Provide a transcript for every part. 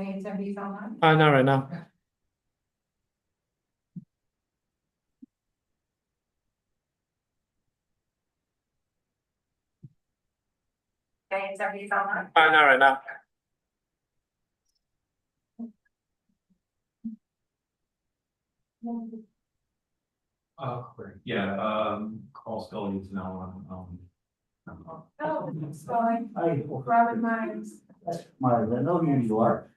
any attendees online? Not right now. Any attendees online? Not right now. Yeah, Carl Scully is now on, Oh, it's fine. I, Robin Myers. Myers, I know who you are.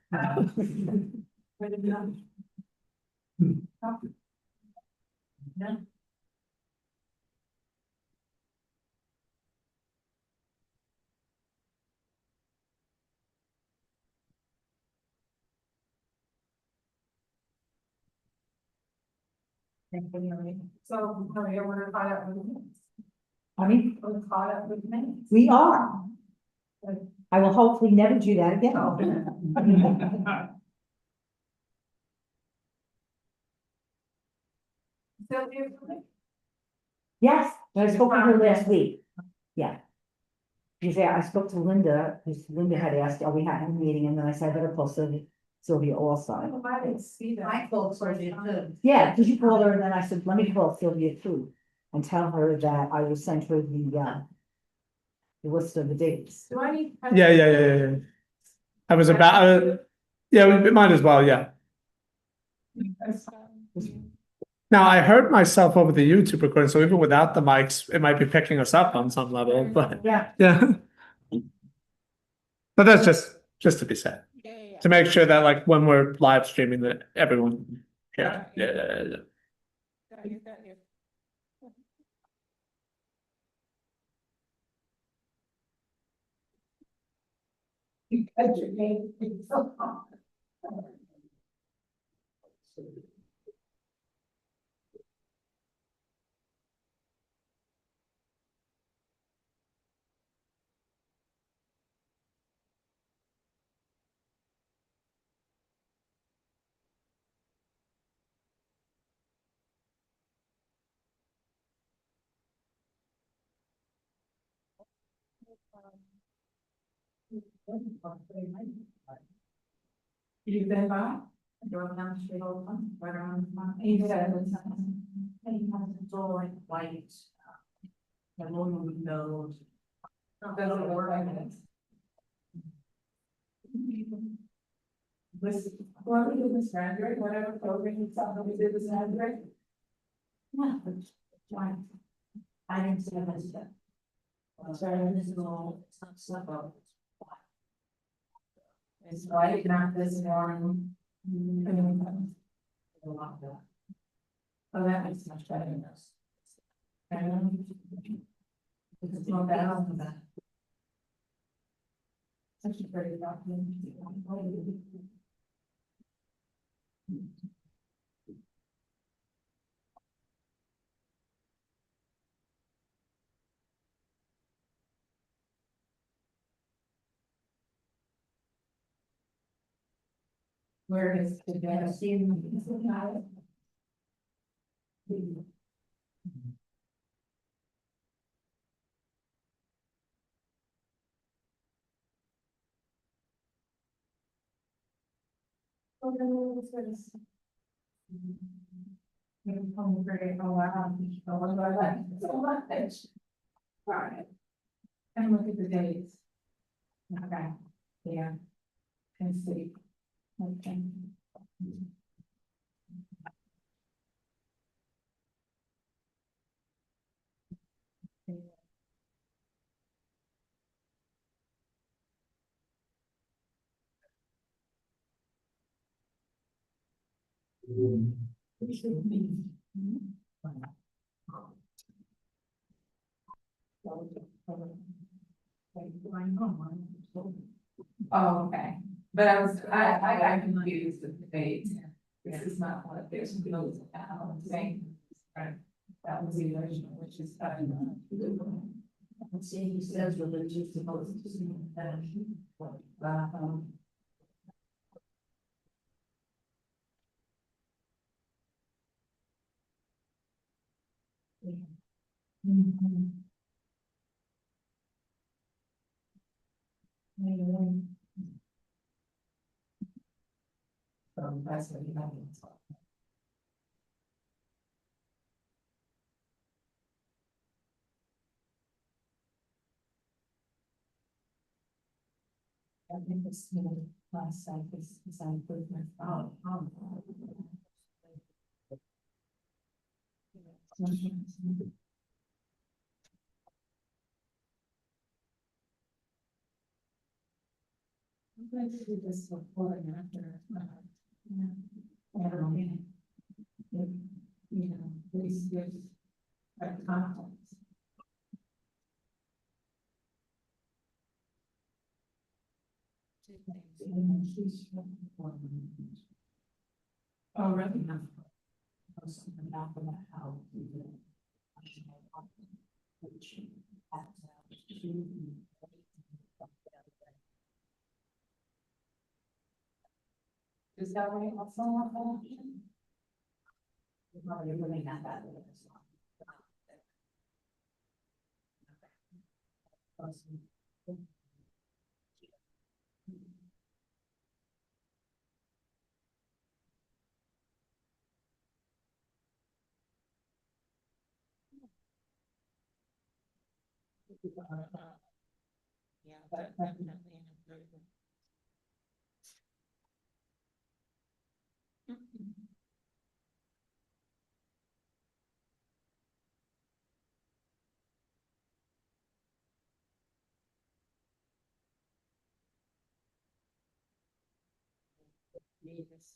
So, we're caught up with minutes. Honey, We're caught up with minutes. we are. I will hopefully never do that again. Sylvia, Yes, I spoke to her last week. Yeah. Because I spoke to Linda, because Linda had asked, are we having a meeting? And then I said, I better call Sylvia also. I didn't see that. I called Sylvia too. Yeah, because you called her and then I said, let me call Sylvia too. And tell her that I will send her the list of the dates. Do I need? Yeah. I was about, yeah, we might as well, yeah. Now, I heard myself over the YouTube recording, so even without the mics, it might be picking us up on some level, but Yeah. yeah. But that's just to be said, to make sure that like when we're live streaming that everyone. Yeah. Because your name is so long. You've been by? Drove down the street all the time, right around the front. He said it was something. He has a door like white. The woman would know. Doesn't work like this. This, well, we did this rendering, whatever program you saw, we did this rendering. Yeah, but why? I didn't say that. Sorry, this is all, it's not stuff up. It's like not this one. Oh, that makes much better than this. It's not that on that. Such a pretty document. Where is the Right. And look at the dates. Okay, yeah. And see. Okay. Oh, okay, but I got confused with the dates. This is not what there's no thing. Right. That was the original, which is. Let's see, he says religious supposed to see that. So that's what you have. I think it's, you know, last site is improvement. I'm going to do this before and after, every meeting. You know, these, like, conflicts. Oh, really? No. Something about how. Is that right? Also, you're really not that. Yeah, but definitely an improvement. Yes.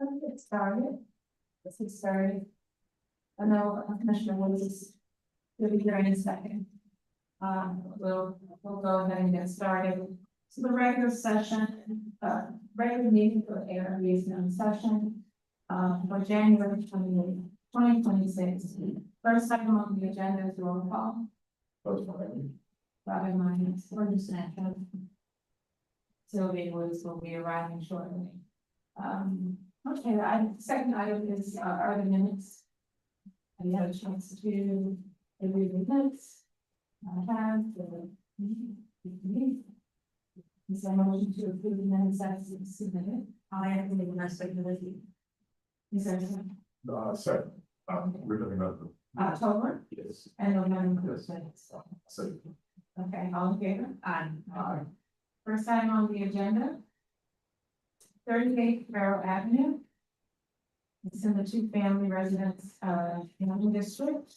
let's get started. Let's get started. I know Commissioner Woods is, will be here in a second. We'll go ahead and get started. So the regular session, regular meeting for ARB is now in session. For January 2026. First item on the agenda is roll call. Robin Myers, or just natural. Sylvia Woods will be arriving shortly. Okay, second item is, are the minutes. Have you had a chance to review the minutes? I have, is there a motion to approve the minutes as submitted? I have the rest of the review. Is there a second? Second, we're talking about the. October Yes. and November. Yes. Okay, all in favor? Aye. First item on the agenda. 38 Farrow Avenue. It's in the two-family residence, in the district.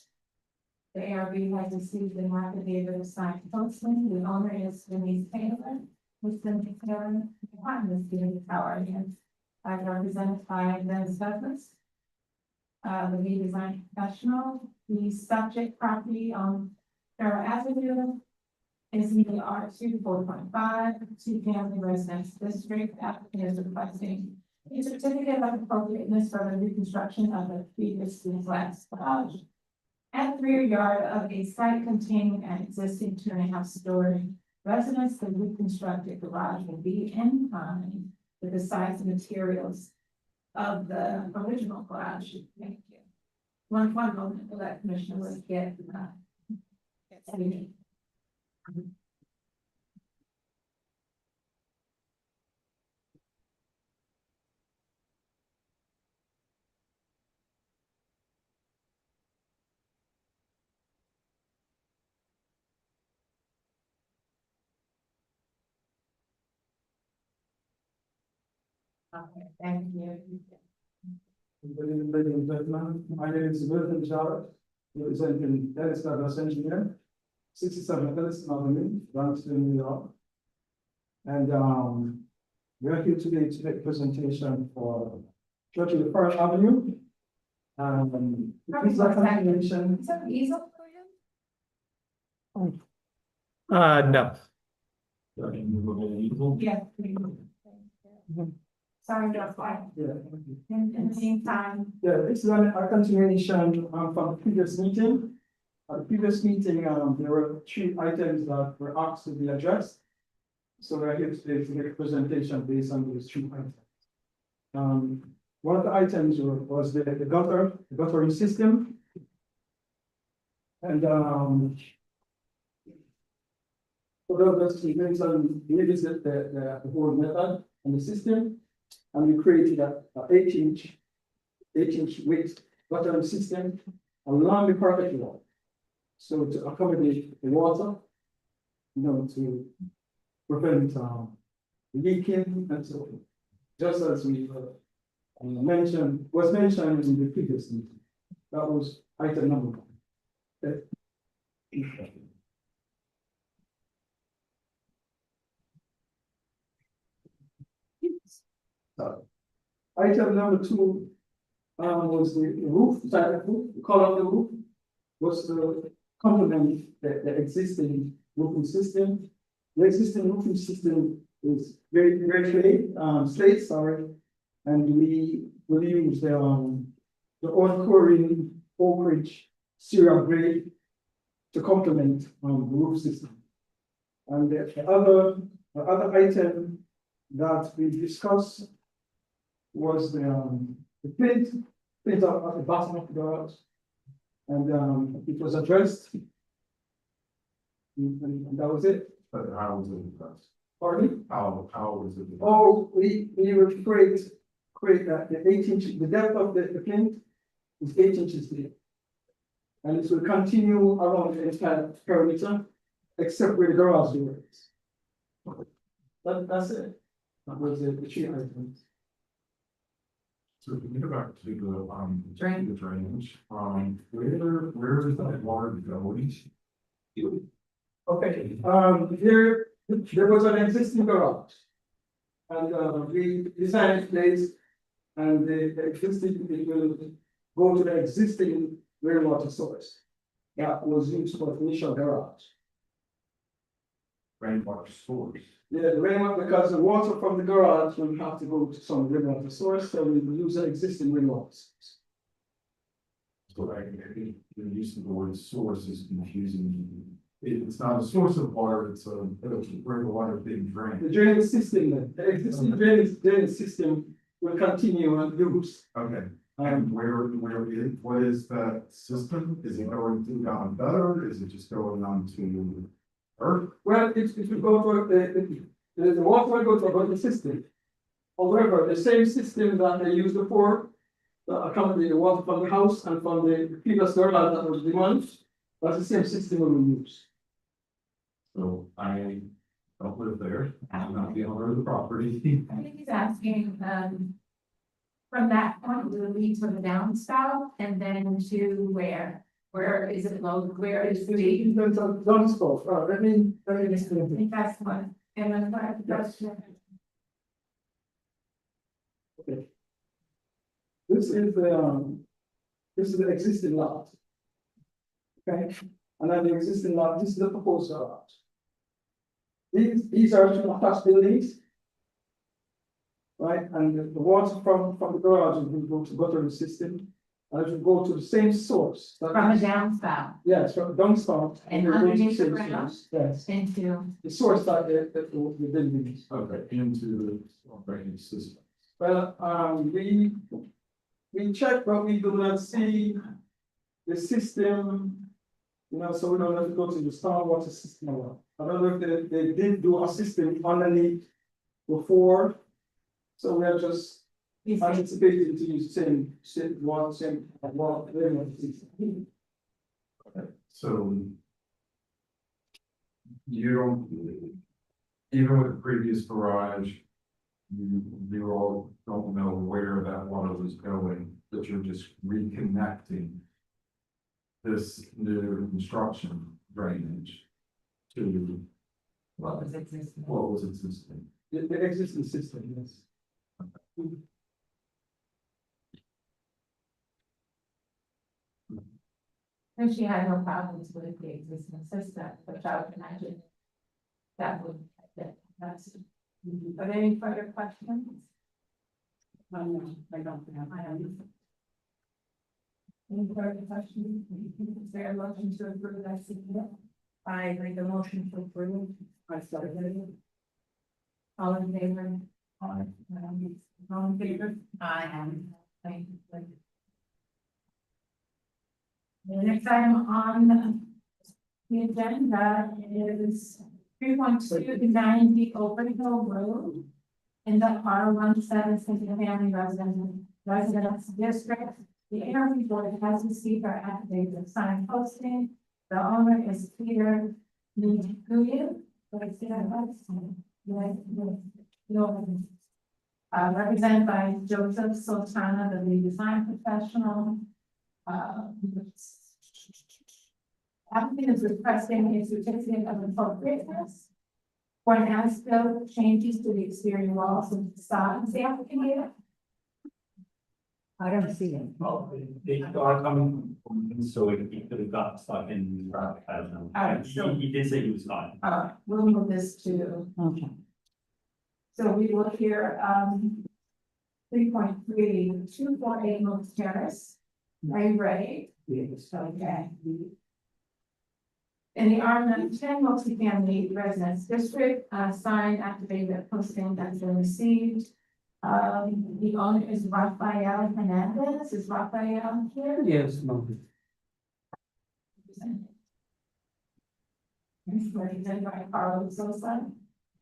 The ARB has received an affidavit of signed posting. The owner is Denise Taylor. Who's been Taylor, apartment is being power against. I represented by Dennis Douglas. The lead design professional, the subject property on Farrow Avenue is in the R2 4.5, two-family residence district. Applicant is requesting a certificate of appropriateness for the reconstruction of the previously collapsed garage at the rear yard of a site containing an existing 2.5-story residence. The reconstructed garage will be in line with the size and materials of the original garage. Thank you. One moment for that Commissioner was get. Okay, thank you. Good evening, ladies and gentlemen. My name is Wilton Jarrett, representing Dennis Douglas Engineer, 67 Ellison Avenue, Bronxville, New York. And we're here today to make a presentation for 31st Avenue. This is a continuation. Is that an easel for you? No. Yeah. Sorry, that's why. Yeah. In the meantime, Yeah, this is a continuation from the previous meeting. At the previous meeting, there were 3 items that were asked to be addressed. So we're here today to make a presentation based on those 3 items. One of the items was the guttering system. And for those we did some revisit the whole method and the system. And we created a 8-inch width guttering system along the property wall. So to accommodate the water, to prevent leaking and so on. Just as we mentioned in the previous meeting. That was item number 1. Okay. Item number 2 was the roof, the color of the roof was to complement the existing roofing system. The existing roofing system is very slate, and we will use the on-coring Oak Ridge cereal grade to complement the roof system. And the other item that we discussed was the plinth at the bottom of the garage. And it was addressed. And that was it. But how was it addressed? Pardon? How was it? Oh, we will create the 8-inch, the depth of the plinth is 8 inches deep. And it will continue around the entire perimeter, except where the garage door is. That's it. That was the 3 items. So if we get back to the Drain. the drainage, where is that water going? Okay, there was an existing garage. And we designed a place And the existing, it will go to the existing rainwater source. That was used for the initial garage. Rainwater source. Yeah, the rainwater, because the water from the garage will have to go to some rainwater source, so we use the existing rainwater source. So I think the use of the word source is confusing. It's not a source of water, it's where the water being The drained. drainage system, then, the existing drainage system will continue and use. Okay, and what is that system? Is it going to down better? Is it just going on to earth? Well, it will go to, the water will go to a bucket system. However, the same system that they used before, that accommodate the water from the house and from the previous garage that was demolished, that's the same system we will use. So I don't live there, I'm not the owner of the property. I think he's asking, from that point, will it lead to the downspout and then to where? Where is it located? Where is the? In terms of downspout, let me I explain. think that's one. And then what, Okay. This is the existing lot. Okay, and then the existing lot, this is the proposed lot. These are two attached buildings. Right, and the water from the garage will go to guttering system, and it will go to the same source. that from a is- downspout Yes, from downspout. And it will go to the underneath the same ground? source. Yes, into, the source that the buildings. Okay, into the drainage system. Well, we checked, but we do not see the system. You know, so we don't have to go to the stormwater system. I don't know if they did do a system underneath before. So we are just you see, anticipating to use same water system. So. You don't, even with the previous garage. You all don't know where that water was going, but you're just reconnecting. This new construction drainage. To what was existing. what was existing. The existing system, yes. And she had no problems with the existing system, which I would imagine. That would, that's. Are there any further questions? No, I don't have. Any further questions? Is there a motion to approve that CPO? I make a motion to approve. I started it. All in favor? Aye. All in favor? I am. Thank you. The next item on the agenda is 31290 Overhill Road in the R17 single family residence district. The ARB board has received our affidavit of signed posting. The owner is Peter Nguyen. Represented by Joseph Sultana, the lead design professional. Applicant is requesting a certificate of appropriateness for an as-built changes to the exterior walls and facades. The applicant here? I don't see it. Well, they are coming from, so he could have got stuck in traffic, I don't know. Alright, so- He did say he was fine. We'll move this to, Okay. so we will hear, 3.3, 248 Mills Terrace. Are you ready? Yes. Okay. In the R10 multifamily residence district, signed affidavit posting that's been received. The owner is Rafael Hernandez. Is Rafael here? Yes, no. Represented by Carlos Sosa.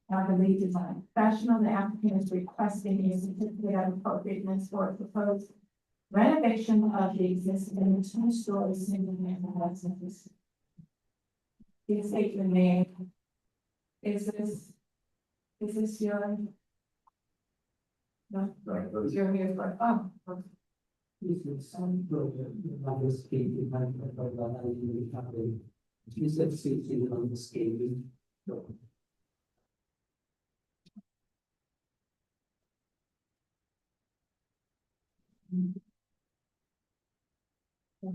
The lead design professional. The applicant is requesting a certificate of appropriateness for proposed renovation of the existing two-story single-family residence. Please state your name. Is this your? No, you're here for, oh. So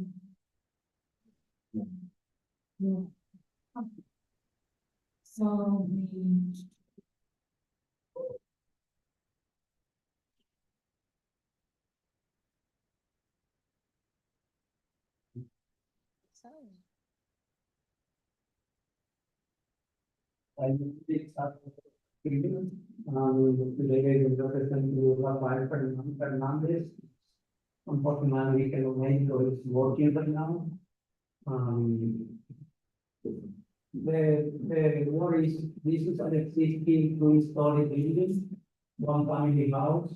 the. Today is represent to Rafael Fernandez. Unfortunately, we cannot make it, or it's working right now. The war is, this is an existing two-story building, one family house.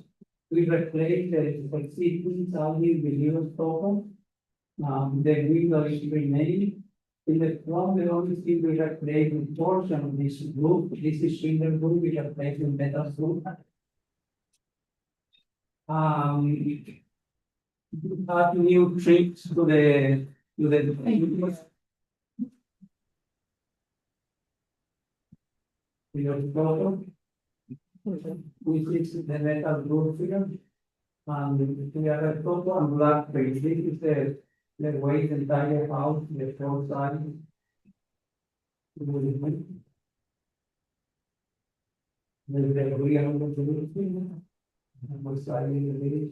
We replaced the existing Saudi with new store. The window is remaining. In the front, the only thing we replaced with portion of this roof, this is shingle roof, we replaced with metal roof. Add new tricks to the, your photo. We fix the metal roof here. We have a photo and black paint. This is the way the entire house, the front side. The real of the roof. And we side in the village.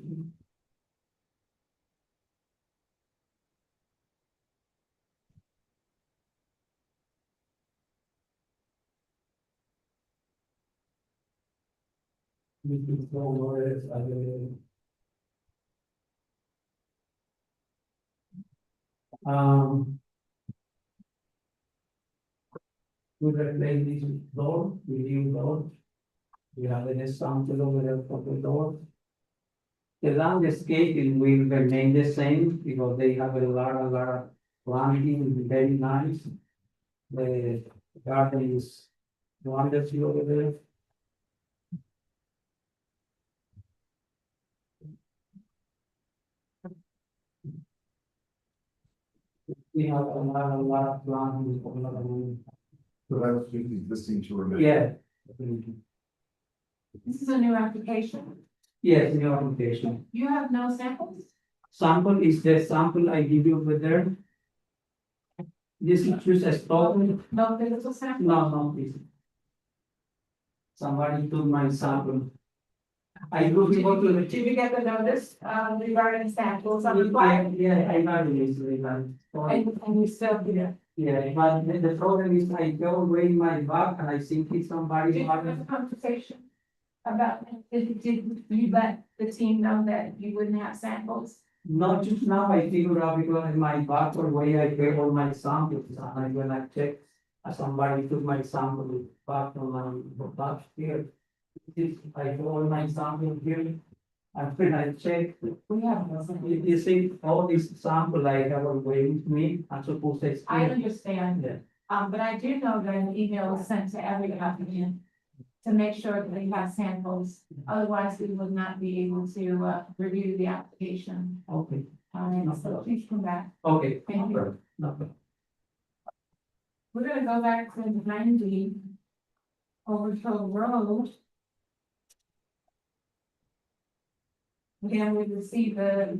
This is more or less, we replace this door, with new door. We have an example over there for the door. The landscaping will remain the same because they have a lot of planting, very nice. The garden is wonderful over there. We have a lot of planting. So that's just existing to remain. Yeah. This is a new application. Yes, new application. You have no samples? Sample is the sample I give you over there. This is just a stock. No physical sample? No, please. Somebody took my sample. I go to go to the. Did you get the notice, regarding samples on the Yeah, file? yeah, I got it, And you still did it? yeah, but the problem is I go away my bag and I think it's Did somebody's you have bag. a conversation about, did you let the team know that you wouldn't have samples? Not just now, I figure out because in my bag or way I get all my samples and I when I check, somebody took my sample back on my bag here. I go all my sample here. And when I check, We have no samples. you see, all these sample I have away with me, I'm supposed to. I understand, Yeah. but I do know that an email was sent to every applicant to make sure that they have samples, otherwise we would not be able to, review the application. Okay, So please come back. okay. Thank you. No problem. We're gonna go back to 90 Overfield Road. Again, we received the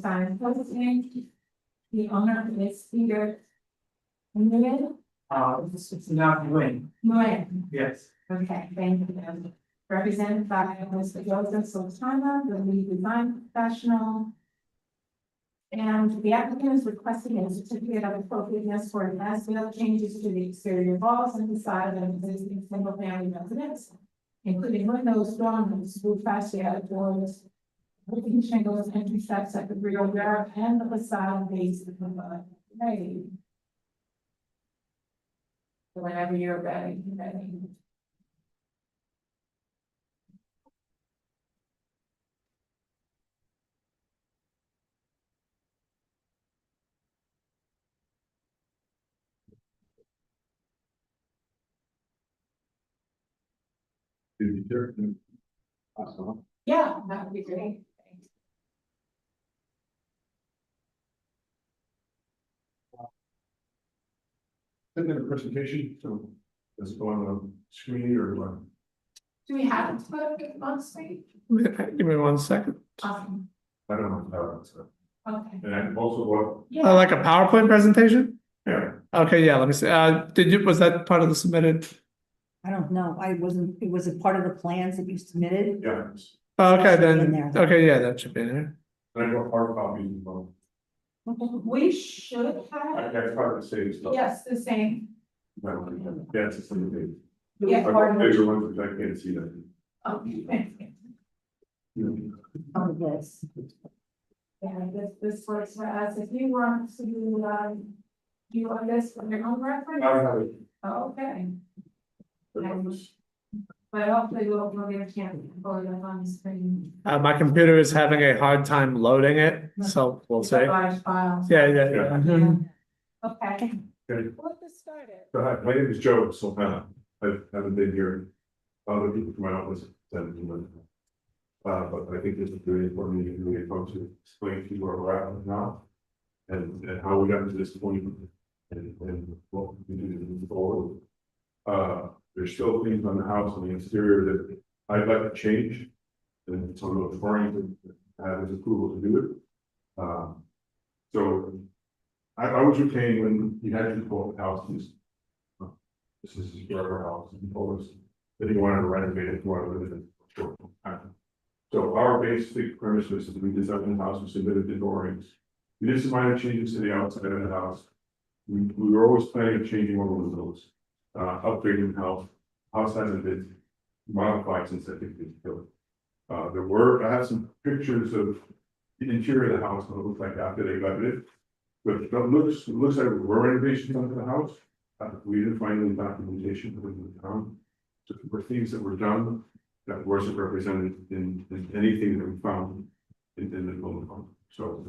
signed posting. The owner is Peter. Nguyen. This is not win, Nguyen. yes. Okay, thank you. Represented by Mr. Joseph Sultana, the lead design professional. And the applicant is requesting a certificate of appropriateness for as-built changes to the exterior walls and facade of an existing single-family residence, including windows, dormers, roof fascia, doors, roofing shingles, entry steps at the rear yard, and the facade base of the grade. Whenever you're ready, Awesome. Yeah, that would be great. Thanks. Send in a presentation, so let's go on the screen or what? Do we have to put it on screen? Give me 1 second. Awesome. I don't know how that's. Okay. And I also what, Yeah. Like a PowerPoint presentation? yeah, Okay, yeah, let me see. Was that part of the submitted? I don't know, it was a part of the plans that you submitted? yeah, Oh, okay, Should be in then, there. okay, yeah, that should be in there. and I got hard copies as well. We should have, That's hard to say stuff. yes, the same. Yeah, it's the same thing. Yeah, I got bigger ones, which I can't see that. Okay. On this. Yeah, this works for us. If you want to, do you want this for your own reference? I have it. Oh, okay. But it was- But hopefully we'll get a chance to pull it up on the screen. My computer is having a hard time loading it, so we'll It's a see. large file. Yeah, yeah, yeah. Okay. Okay. Let's get started. So hi, my name is Joe Sultana. I haven't been here. Other people from my office said to me. But I think this is really important to really come to explain to you where we're at now. And how we got to this point and what we do to move forward. There's still things on the house on the exterior that I'd like to change. And so I'm referring to have his approval to do it. So I was retained when he had to bought the house. This is his brother's house. He told us that he wanted to renovate it, he wanted to live in it for a short time. So our basic premise was that we designed the house, we submitted the drawings. We did some minor changes to the outside of the house. We were always planning on changing one of those, upgrading the house. House hasn't been modified since I think it was built. I have some pictures of the interior of the house, what it looked like after they got it. But it looks like there were renovations onto the house. We didn't find any documentation within the town. So there were things that were done that wasn't represented in anything that we found in the building. So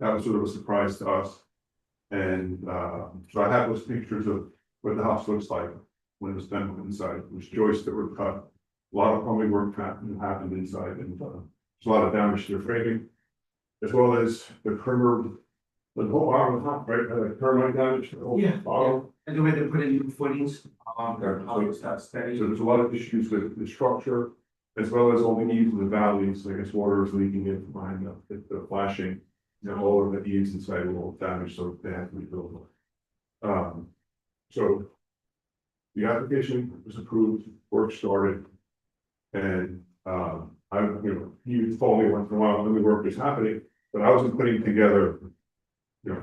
that was sort of a surprise to us. And so I have those pictures of what the house looks like when it was done inside. It was joists that were cut. A lot of plumbing work happened inside, and there's a lot of damage to the framing, as well as the perimeter. The whole bottom of the house, right, termite damage, the whole Yeah. bottom. And the way they put in new footings, Okay. how it's that steady. So there's a lot of issues with the structure, as well as all the eaves and the valleys, I guess water is leaking in behind the flashing. You know, all of the eaves inside were all damaged, so they had to rebuild. So. The application was approved, work started. And, he would call me once in a while when the work was happening, but I wasn't putting together. You know,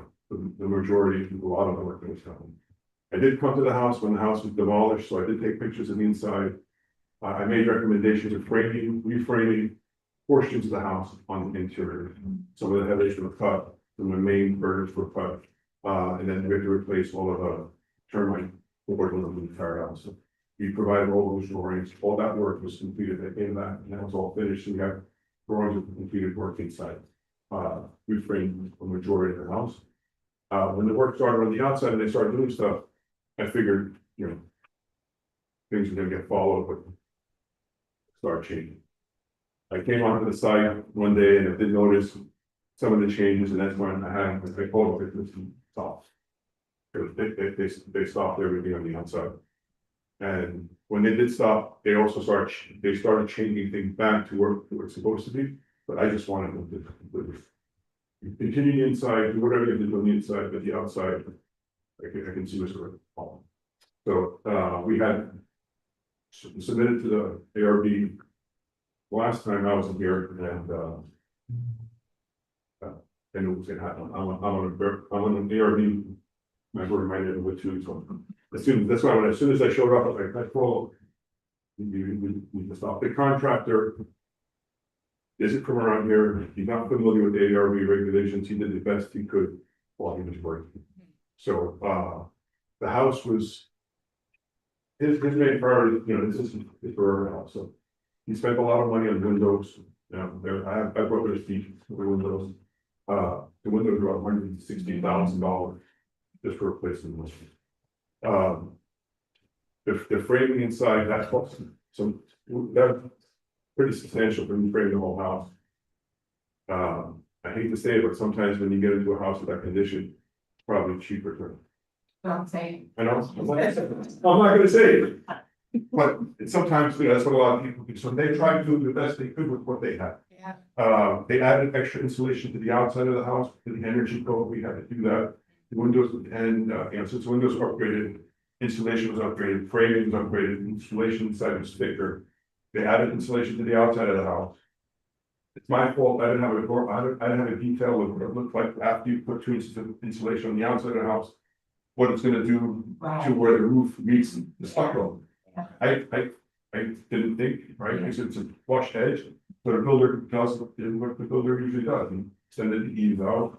the majority, a lot of the work that was happening. I did come to the house when the house was demolished, so I did take pictures of the inside. I made recommendations of framing, reframing portions of the house on the interior. Some of the headers were cut, some of the main girders were cut. And then we had to replace all of the termite board with the entire house. So we provided all those drawings, all that work was completed, they came back, and that was all finished, and we have drawings of the completed work inside. We framed the majority of the house. When the work started on the outside and they started doing stuff, I figured, things were gonna get followed, but start changing. I came onto the site one day and I did notice some of the changes, and that's when I told them it was stopped. They stopped everything on the outside. And when they did stop, they also started changing things back to where it's supposed to be, but I just wanted them to. Continue the inside, do whatever you did on the inside, but the outside, I can see what's going on. So, we had submitted to the ARB last time I was here, and it was gonna happen. I'm on an ARB member in my neighborhood too, so as soon as I showed up, I was like, we stop the contractor. Isn't from around here, he's not familiar with the ARB regulations, he did the best he could while he was working. So, the house was. His main priority, this is his forever house, so. He spent a lot of money on windows, I brought those features for the windows. The windows were $160,000 just for replacing them. The framing inside, that's some, that's pretty substantial for me framing the whole house. I hate to say it, but sometimes when you get into a house with that condition, it's probably cheaper to. Don't say. I know, I'm not gonna say it. But sometimes, that's what a lot of people do, so they try to do the best they could with what they have. They added extra insulation to the outside of the house, to the energy code, we had to do that. The windows and, since the windows were upgraded, insulation was upgraded, framing was upgraded, insulation inside was thicker. They added insulation to the outside of the house. It's my fault, I didn't have a door, I didn't have a detail of what it looked like after you put insulation on the outside of the house. What it's gonna do to where the roof meets the stucco. I didn't think, right, because it's a flush edge, but a builder does, what the builder usually does, and extended the eaves out.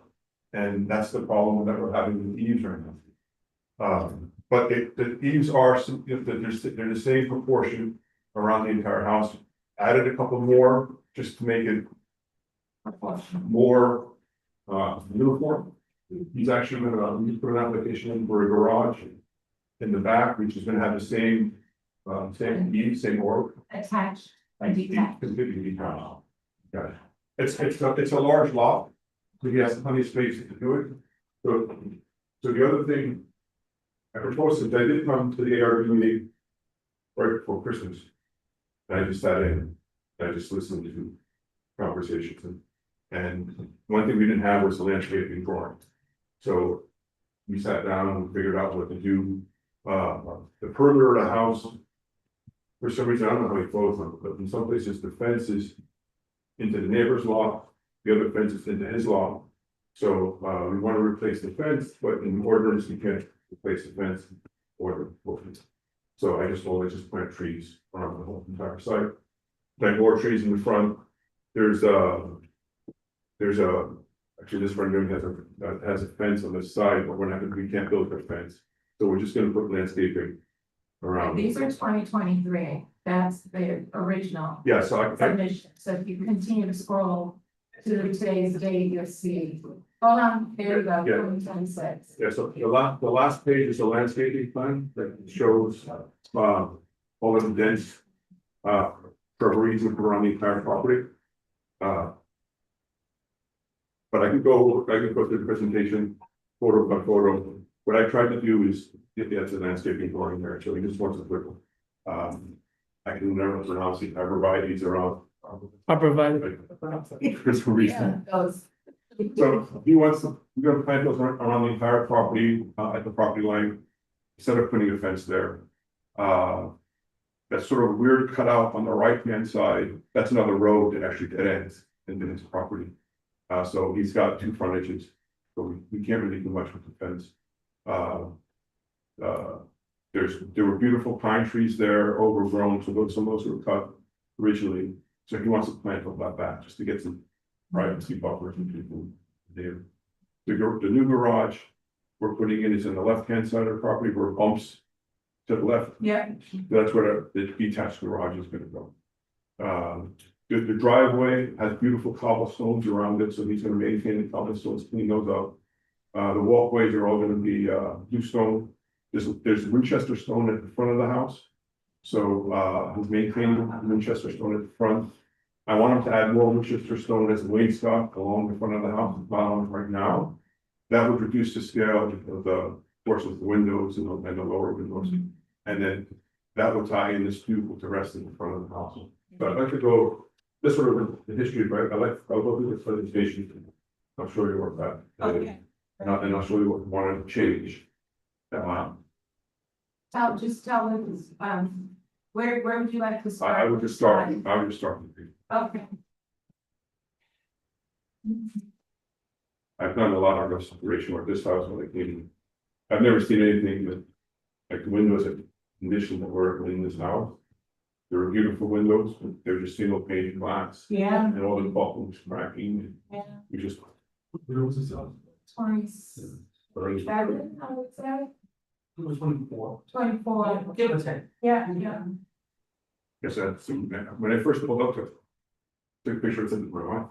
And that's the problem that we're having with the eaves right now. But the eaves are, they're the same proportion around the entire house. Added a couple more just to make it more uniform. He's actually gonna put an application in for a garage in the back, which is gonna have the same eaves, same work. Attached or detached? Completely detached. Got it. It's a large lot, so he has plenty of space to do it. So the other thing I proposed is I did come to the ARB meeting right before Christmas. And I just sat in, and I just listened to conversations, and one thing we didn't have was the landscaping drawing. So we sat down and figured out what to do. The perimeter of the house, for some reason, I don't know how he flows them, but in some places the fence is into the neighbor's lot, the other fence is into his lot. So we want to replace the fence, but in ordinance, you can't replace the fence or the fence. So I just told him, just plant trees around the whole entire site. Plant more trees in the front. There's actually this rendering has a fence on the side, but we can't build a fence. So we're just gonna put landscaping around. These are 2023, that's the original Yeah, so I submission, so if you continue to scroll to today's date, you'll see, hold on, there you go, Yeah. 2026. yeah, so the last page is a landscaping plan that shows all of the dense shrubberies around the entire property. But I can go through the presentation photo by photo. What I tried to do is get the landscaping drawing there, so he just wants to quick. I can never pronounce it, arborvitae's around. I provided. Chris for reason. Yeah, those. So he wants, we're gonna plant those around the entire property, at the property line, instead of putting a fence there. That sort of weird cutout on the right-hand side, that's another road that actually dead ends into his property. So he's got two frontages, so we can't really do much with the fence. There were beautiful pine trees there, overgrown, so some of those were cut originally. So he wants to plant all that back, just to get some privacy buffers and people there. The new garage we're putting in is on the left-hand side of the property where it bumps to the left. Yeah, That's where the detached garage is gonna go. The driveway has beautiful cobblestones around it, so he's gonna maintain the cobblestones, clean those up. The walkways are all gonna be blue stone. There's Winchester stone at the front of the house. So he's maintaining Winchester stone at the front. I want him to add more Winchester stone as a wainscot along the front of the house, it's not on right now. That would reduce the scale of the course of the windows and the lower windows. And then that would tie in this tube with the rest of the front of the house. But I'd like to go, this sort of the history, right? I'll go through the presentation. I'll show you what that. okay. And I'll show you what we want to change. Just tell us, where would you like to start? I would just start. With these. Okay. I've done a lot of restoration work this house when I came in. I've never seen anything that, like the windows at condition that were in this house. There were beautiful windows, but they're just single pane glass. Yeah. And all the buckles cracking, Yeah. we just. 27, I would say, It was 24. 24. Give or take. Yeah, Guess that's, when I first pulled up to. Took a picture of it in my wife.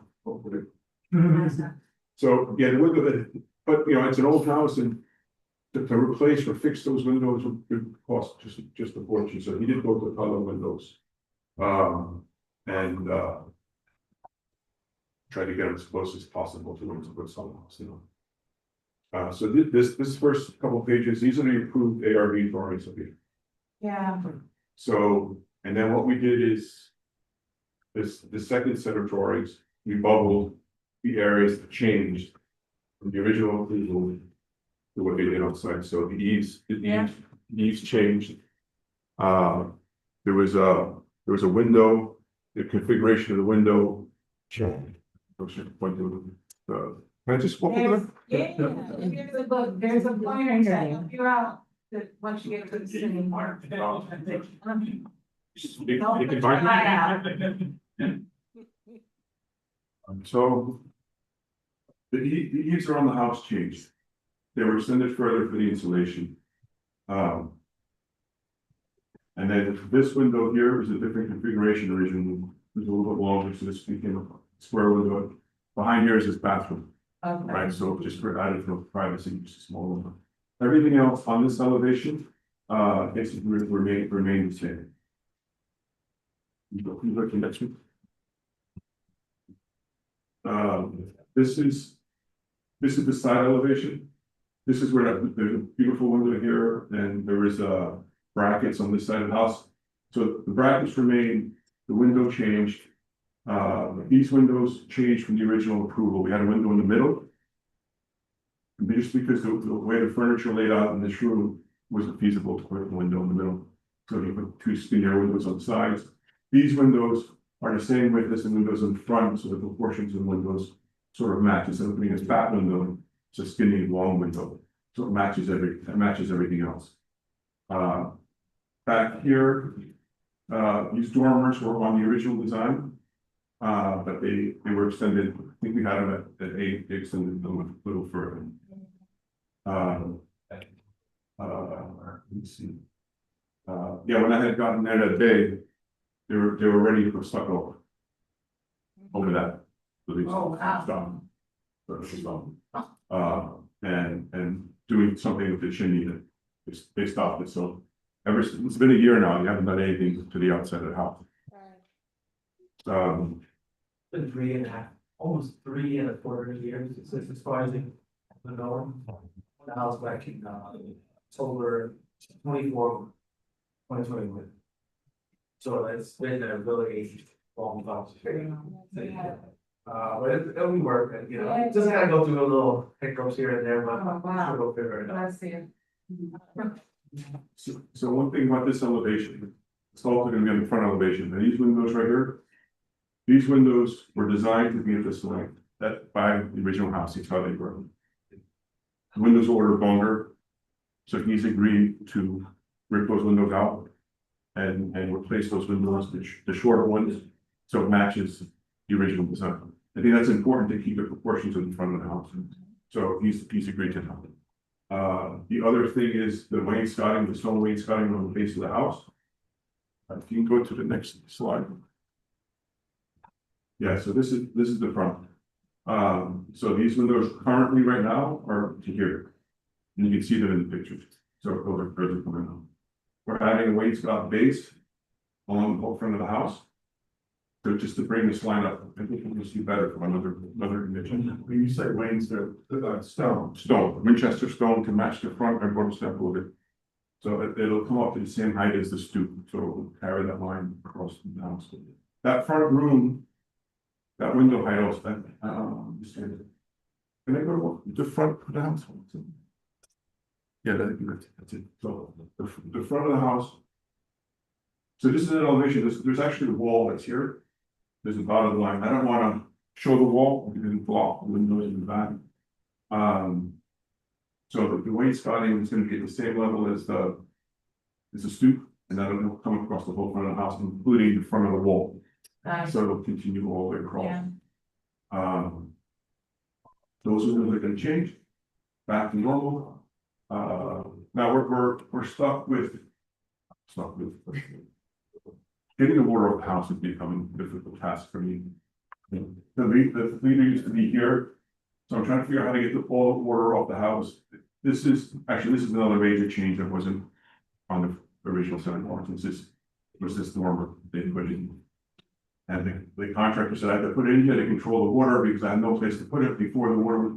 So, yeah, the window, but you know, it's an old house and. To replace or fix those windows would cost just a fortune, so he did go to color windows. And try to get them as close as possible to what's something else, you know. So this first couple of pages, these are the approved ARB drawings of it. yeah. So, and then what we did is. The second set of drawings we bubbled the areas that changed from the original approval to what they did on site, so the eaves changed. There was a window, the configuration of the window changed. Can I just walk over there? Here's a book, there's a flyer that help you out, that once you get to the city. You can find it. So. The eaves around the house changed. They were extended further for the insulation. And then this window here is a different configuration originally. It was a little bit longer, so this became a square window. Behind here is this bathroom, right? So just for added for privacy, just a small window. Everything else on this elevation, basically remain the same. You look at next one. This is the side elevation. This is where there's a beautiful window here, and there is brackets on this side of the house. So the brackets remain, the window changed. These windows changed from the original approval. We had a window in the middle. And just because the way the furniture laid out in this room wasn't feasible to put a window in the middle. So you put two skinnier windows on the sides. These windows are the same width as the windows in front, so the proportions of windows sort of matches. Instead of being a fat window, it's a skinny long window. So it matches everything else. Back here, these dormers were on the original design. But they were extended. I think we had them at 8, they extended them a little further. Let's see. Yeah, when I had gotten there that day, they were ready to put stucco over that. Oh, wow. And doing something with the chimney that they stopped it. So it's been a year now. You haven't done anything to the outside of the house. Been 3.5, almost 3.25 years since as far as the norm. The house back in October 24, 2021. So it's been a really long time. But it'll be work, you know, Yeah. just gotta go through a little hiccups here and there, but Oh, wow. sure we'll figure it out. I see it. So one thing about this elevation, it's also gonna be on the front elevation, and these windows right here. These windows were designed to be at this length, that by the original house, that's how they were. The windows were ordered longer, so he's agreed to rip those windows out. And replace those windows, the shorter ones, so it matches the original design. I think that's important to keep the proportions in the front of the house, so he's agreed to that. The other thing is the wainscoting, the stone wainscoting on the base of the house. If you can go to the next slide. Yeah, so this is the front. So these windows currently right now are to here. And you can see them in the pictures, so those are further coming out. We're adding a wainscot base along the whole front of the house. So just to bring this line up, I think you can see better from another image. When you say Wayne's, they're stone. Stone, Winchester stone to match the front and bottom step of it. So it'll come up to the same height as the stoop, so it'll carry that line across the house. That front room, that window height also, can I go to the front of the house? Yeah, that's it. So the front of the house. So this is an elevation, there's actually a wall that's here. There's a dotted line. I don't want to show the wall because it block the windows in the back. So the wainscoting is going to be at the same level as the stoop, and that'll come across the whole front of the house, including the front of the wall. So it'll continue all the way across. Yeah. Those are going to change back to normal. Now we're stuck with getting the water off the house is becoming a difficult task for me. The leader used to be here, so I'm trying to figure out how to get all the water off the house. This is another major change that wasn't on the original set of ordinance. This was this dormer they put in. And the contractor said I had to put it in here to control the water because I had no place to put it before the water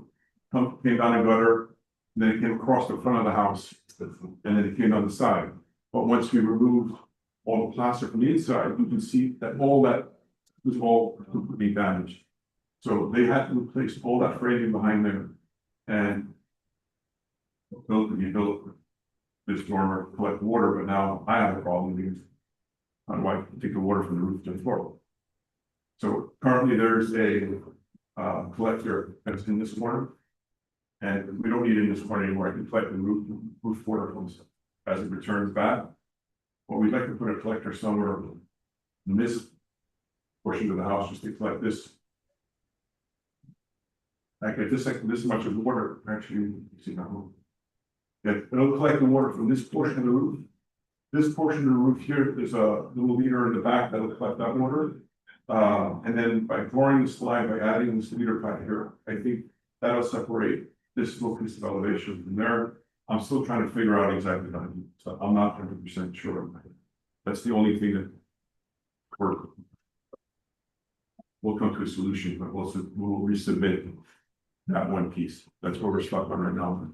came down the gutter. And then it came across the front of the house, and then it came on the side. But once we removed all the plaster from the inside, you can see that all that was all completely damaged. So they had to replace all that framing behind there and built this dormer to collect water, but now I have a problem because how do I take the water from the roof to the floor? So currently there's a collector that's in this corner. And we don't need it in this corner anymore. I can collect the roof water from this as it returns back. But we'd like to put a collector somewhere in this portion of the house just to collect this. I get this much of water, actually, you see that one. Yeah, it'll collect the water from this portion of the roof. This portion of the roof here, there's a little meter in the back that'll collect that water. And then by drawing the slide, by adding this meter pipe here, I think that'll separate this little piece of elevation from there. I'm still trying to figure out exactly how to do it, so I'm not 100% sure. That's the only thing that we'll come to a solution, but we'll resubmit that one piece. That's what we're stuck on right now.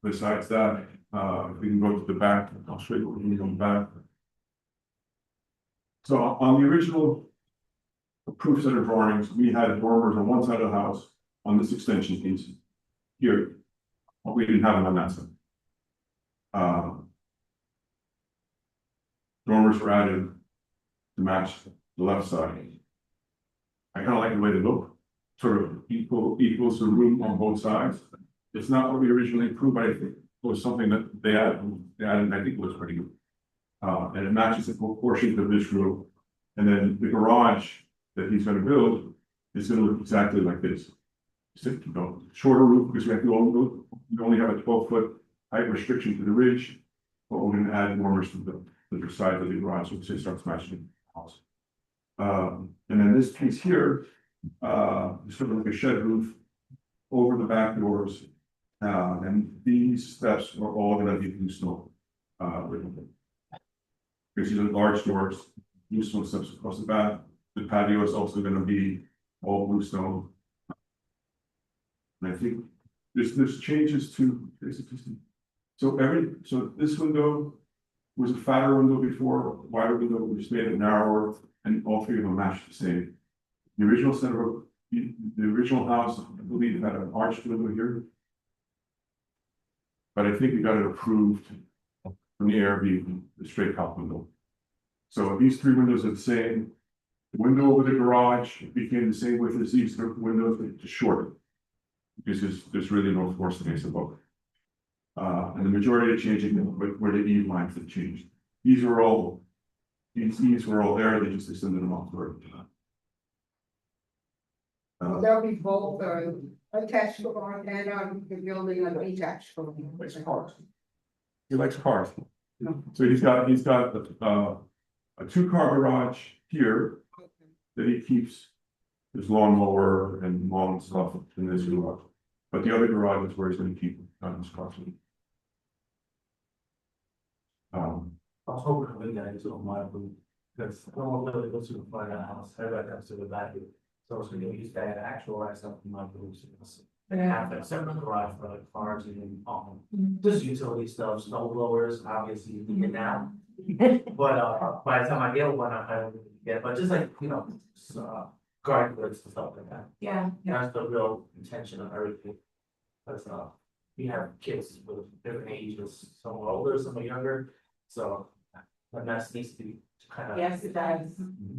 Besides that, if we can go to the back, I'll show you what we need on the back. So on the original approved set of drawings, we had dormers on one side of the house on this extension piece here, but we didn't have them on that side. Dormers were added to match the left side. I kind of like the way they look, sort of equals the room on both sides. It's not what we originally approved, but I think it was something that they added, and I think it was pretty good. And it matches the proportions of this room. And then the garage that he's gonna build is gonna look exactly like this. So, you know, shorter roof, because we only have a 12-foot height restriction to the ridge, but we're gonna add dormers to the side of the garage, so it starts matching the house. And then this piece here, is sort of like a shed roof over the back doors. And these steps are all gonna be blue stone. Because these are large doors, blue stone steps across the back. The patio is also gonna be all blue stone. And I think this changes to, so this window was a fatter window before, wider window, we just made it narrower, and all three of them match the same. The original set of, the original house, I believe, had an arched window here. But I think we got it approved from the ARB, the straight top window. So these three windows are the same. The window over the garage became the same width as these windows, but just shorter. Because there's really no floor space above. And the majority of changing where the eave lines have changed. These were all there, they just extended them off. There'll be both attached garage and the building and detached garage. Likes cars. He likes cars. So he's got a 2-car garage here that he keeps his lawnmower and lawn stuff in this garage. But the other garage is where he's gonna keep his cars. I was hoping to win that into my room, because I don't want to really go to the front of the house, everybody comes to the back. So I was gonna use that actualize something like those. Have that separate garage for like cars and just utility stuff, snow blowers, obviously you can get now. But by the time I get one, I don't really get, but just like, you know, garden goods and stuff like that. Yeah. That's the real intention of everything. Because we have kids with different ages, some are older, some are younger, so that mess needs to be kind of. Yes, it does.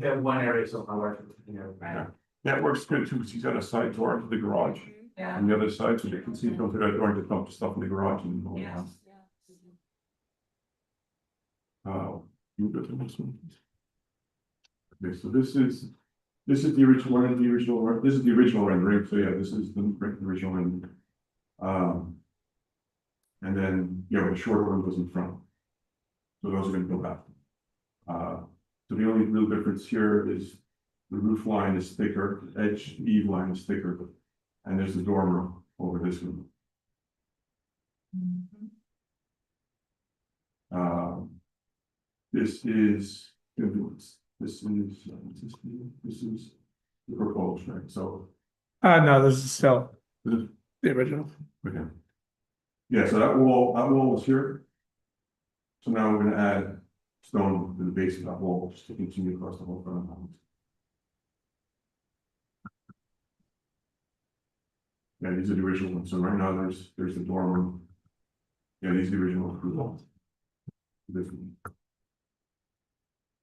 In one area, so my wife, you know. Right. That works good too, because he's got a side door to the garage Yeah. on the other side, so they can see go through that door and just dump the stuff in the garage and. Yes. You go to the next one. Okay, so this is the original one, this is the original rendering, so yeah, this is the original rendering. And then, you know, the shorter one goes in front. So those are gonna go back. So the only real difference here is the roof line is thicker, the edge eave line is thicker, and there's the dormer over this one. This is the proposed, right? So, No, this is still this- the original. okay. Yeah, so that wall was here. So now we're gonna add stone to the base of that wall, just to continue across the whole front of the house. Yeah, these are the original ones, so right now there's the dormer. Yeah, these are the original approvals. This one.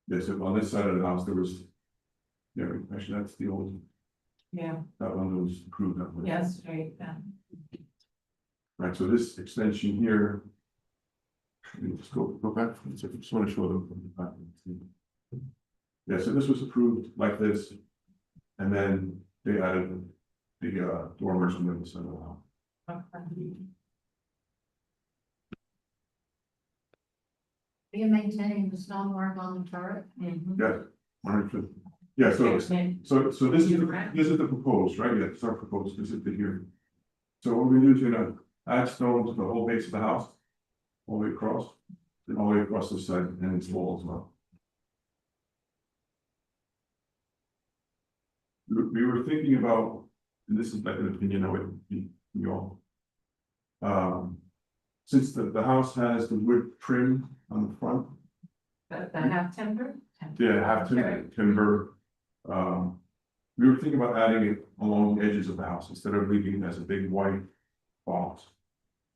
Yeah, so on this side of the house, there was. Yeah, actually, that's the old, Yeah, that one was approved that way. yes, right, yeah. Right, so this extension here. Let me just go back, I just want to show them from the back. Yeah, so this was approved like this. And then they added the dormers on the other side of the house. Are you maintaining the stonework on the turret? Yeah, 100%. Yeah, so this is the proposed, right? Yeah, it's our proposed, this is the here. So what we do is gonna add stone to the whole base of the house. All the way across, and all the way across the side and its wall as well. We were thinking about, and this is like an opinion of you all. Since the house has the wood trim on the front, The half timber? yeah, have timber. We were thinking about adding it along the edges of the house instead of leaving it as a big white box.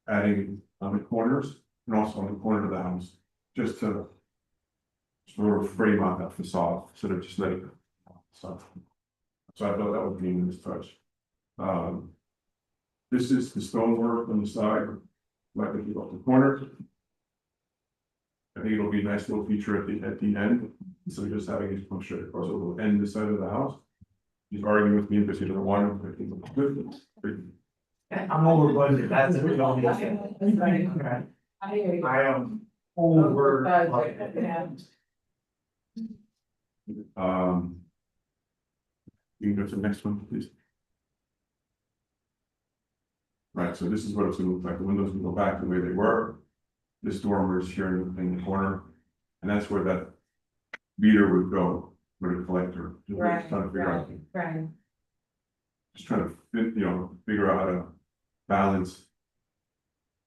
Adding it on the corners and also on the corner of the house, just to sort of frame out that facade instead of just letting it. So I thought that would be a nice touch. This is the stonework on the side, like if you go up the corner. I think it'll be a nice little feature at the end, instead of just having it come straight across, it will end the side of the house. He's arguing with me because he doesn't want it, but I think it's good. I'm over budget, that's it. Right. I hear you. I am over budget. Yeah. You can go to the next one, please. Right, so this is what it's gonna look like. The windows can go back the way they were. This dormer is here in the corner, and that's where that meter would go, where the collector. Just Right, trying to figure out, right. just trying to figure out how to balance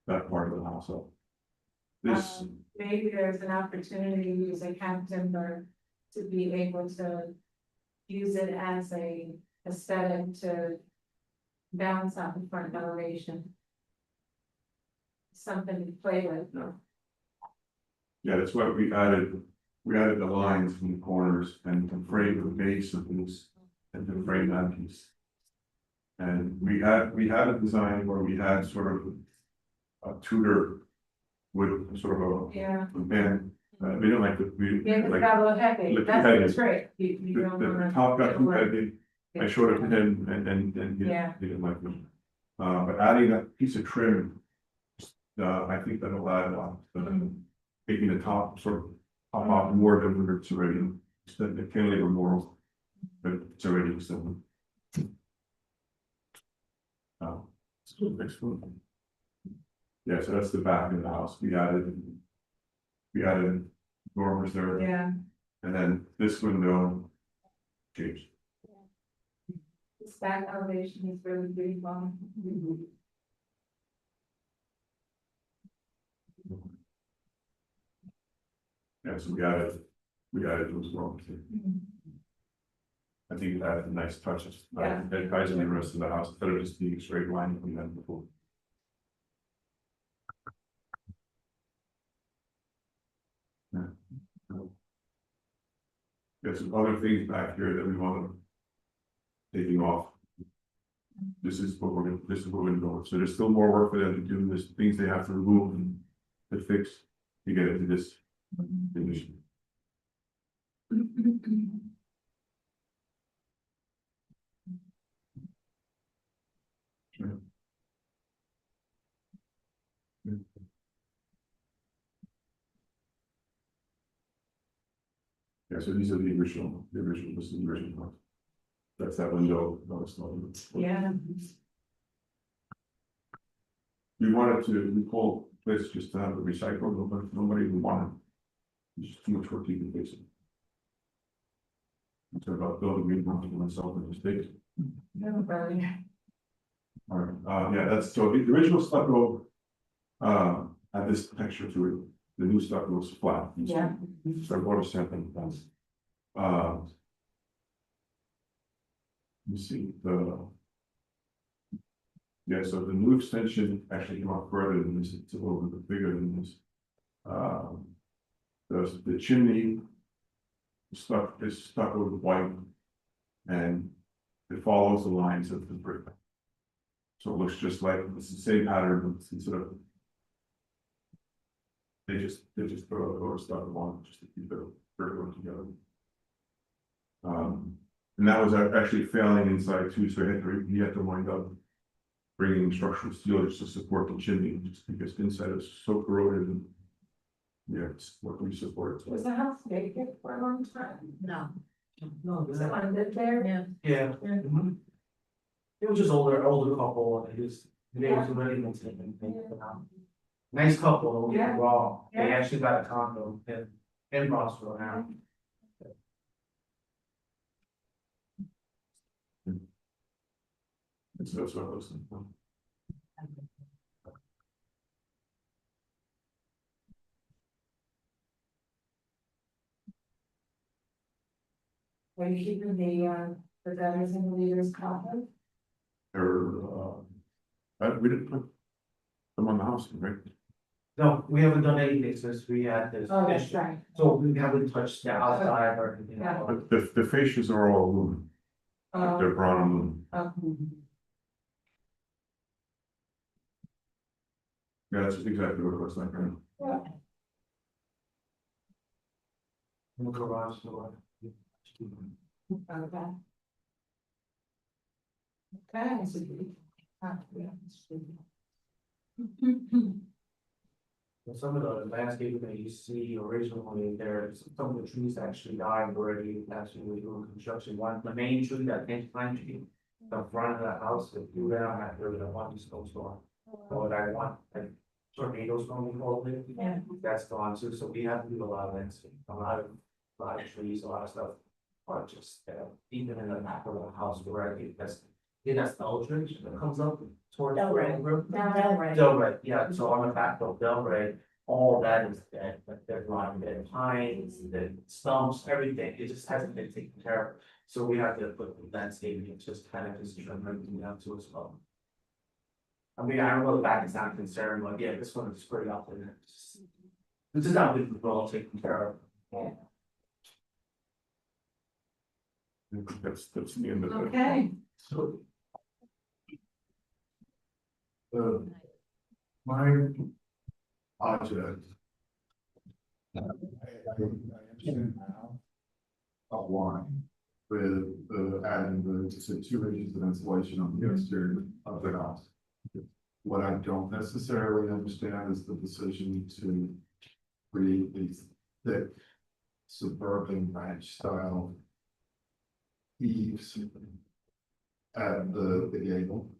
that part of the house up. This, Maybe there's an opportunity to use a half timber to be able to use it as a aesthetic to balance out the front elevation. Something to play with. yeah, that's why we added the lines from the corners and to frame the base of this and to frame that piece. And we had a design where we had sort of a Tudor with sort of Yeah. a band. We don't like Yeah, it's like got a little heavy, look that's heavy. what's great. You don't the wanna. top got too work. heavy. I showed it to him and Yeah. he didn't like them. But adding that piece of trim, I think that'll add a lot. Making the top sort of pop out more than it's already, instead of cantilever more, but it's already so. So next one. Yeah, so that's the back of the house. We added dormers there, Yeah, and then this window changed. this back elevation is really beautiful. Yeah, so we added those dormers. I think it added nice touches. Yeah. It ties in the rest of the house, instead of just being a straight line from that before. Yeah. There's some other things back here that we want to taking off. This is what we're going, so there's still more work for them to do, there's things they have to remove and to fix to get it to this condition. Sure. Yeah, so these are the original, this is the original one. That's that window, no, it's not. Yeah. We wanted to recall this just to have it recycled, but nobody would want it. It's just too much work to even fix it. It's about building new ones for myself and mistakes. No, really. Alright, yeah, that's, so the original stucco, had this texture to it, the new stucco was flat. Yeah. So water sampling, that's, you see, Yeah, so the new extension actually came out further than this, it's a little bit bigger than this. The chimney is stuck with white. And it follows the lines of the brick. So it looks just like, it's the same pattern, but instead of. They just put a little stuff on just to keep it vertical together. And that was actually failing inside too, so he had to wind up bringing structural steel just to support the chimney, just because inside is so corroded and. Yeah, it's what we support. Was the house vacant for a long time? No. No, Someone lived there? Yeah. yeah. Mhm. It was just older couple, and they was already maintained. Nice couple, Yeah. raw, they Yeah. actually got a condo in Rossville now. That's what I was thinking. Are you keeping the gutters and the leaders covered? We didn't put them on the house, right? No, we haven't done anything since we had this Oh, that's issue, right. so we haven't touched the outside or anything. Yeah. But the fascias are all aluminum, they're brown aluminum. Yeah, that's exactly what it looks like, right? In the garage door. Okay. Okay. Some of the landscaping that you see originally there, some of the trees actually died already, actually doing construction, the main tree, that main pine tree. The front of the house, if you went on that, there was a one snowstorm, or that one, like tornado storm we called it. Yeah. That's gone too, so we have to do a lot of landscaping, a lot of trees, a lot of stuff. Or just, even in the back of the house where I think that's the old tree that comes up towards. Delray. Delray. Delray, yeah, so on the back of Delray, all that is dead, like there's a lot of dead pines, the stumps, everything, it just hasn't been taken care of. So we have to put the landscaping, and just kind of just trim everything down to as well. I mean, I don't know, the back is not concerned, but yeah, this one is pretty up there. This is not been well taken care of. That's the end of it. Okay. So. My project. I understand now. Of why, with adding the 2 inches of insulation on the exterior of the house. What I don't necessarily understand is the decision to create these thick suburban ranch style eaves at the gable.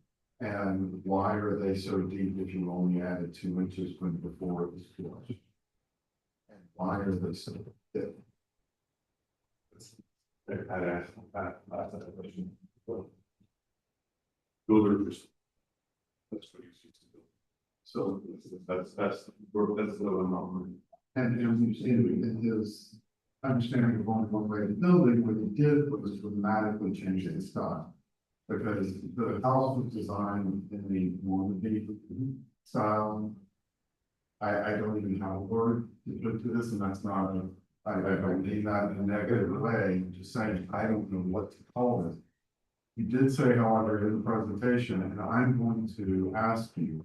And why are they so deep if you only added 2 inches when before it was flush? And why are they so thick? I'd ask that question. Builders. That's what he's used to do. So that's the number. And you see in his understanding of only one way to building, what he did was dramatically change the style. Because the house was designed in the Normandy style. I don't even have a word to put to this, and that's not I don't mean that in a negative way, I'm just saying, I don't know what to call it. You did say, however, in the presentation, and I'm going to ask you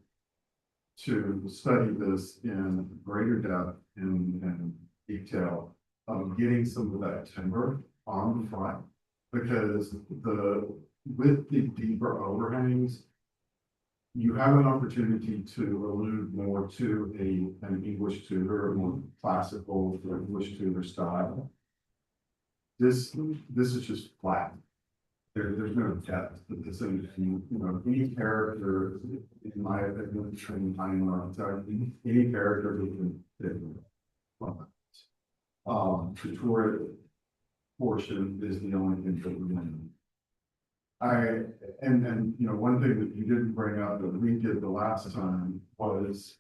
to study this in greater depth and detail of getting some of that timber on the front, because with the deeper overhangs, you have an opportunity to allude more to an English Tudor, more classical English Tudor style. This is just flat. There's no depth to this, and any character, in my opinion, trained time architect, any character who can the tour portion is the only thing that we need. One thing that you didn't bring up that we did the last time was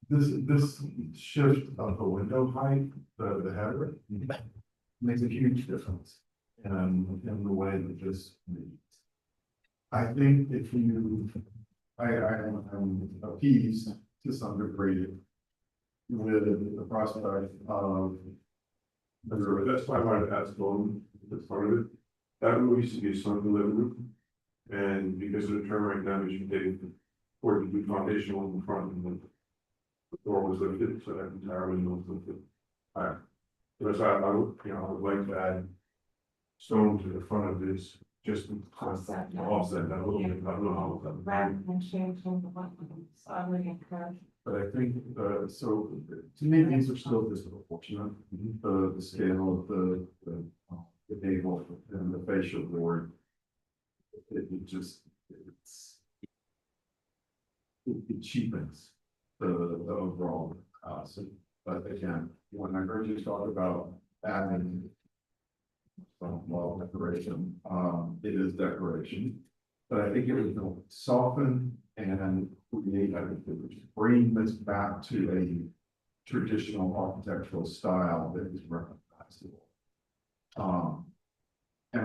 this shift of the window height, the header, makes a huge difference in the way that this reads. I think if you, I'm appeased to some degree with the prospect of. That's why I wanted to ask Golden, that's part of it. That room used to be a Sunday living room. And because of the term right now, you take for the foundation on the front and the door was lifted, so that entire window was lifted. Alright. So I would, I would like to add stone to the front of this, just to Offset that. offset that a little bit, I don't know how that. Rather than changing the one, so I would encourage. But I think, so to me, these are still disproportionate, the scale of the table and the facial board. It just, it cheapens the overall cost. But again, when I heard you talk about adding some wall decoration, it is decoration. But I think it would soften and create, I think it would bring this back to a traditional architectural style that is recognizable. And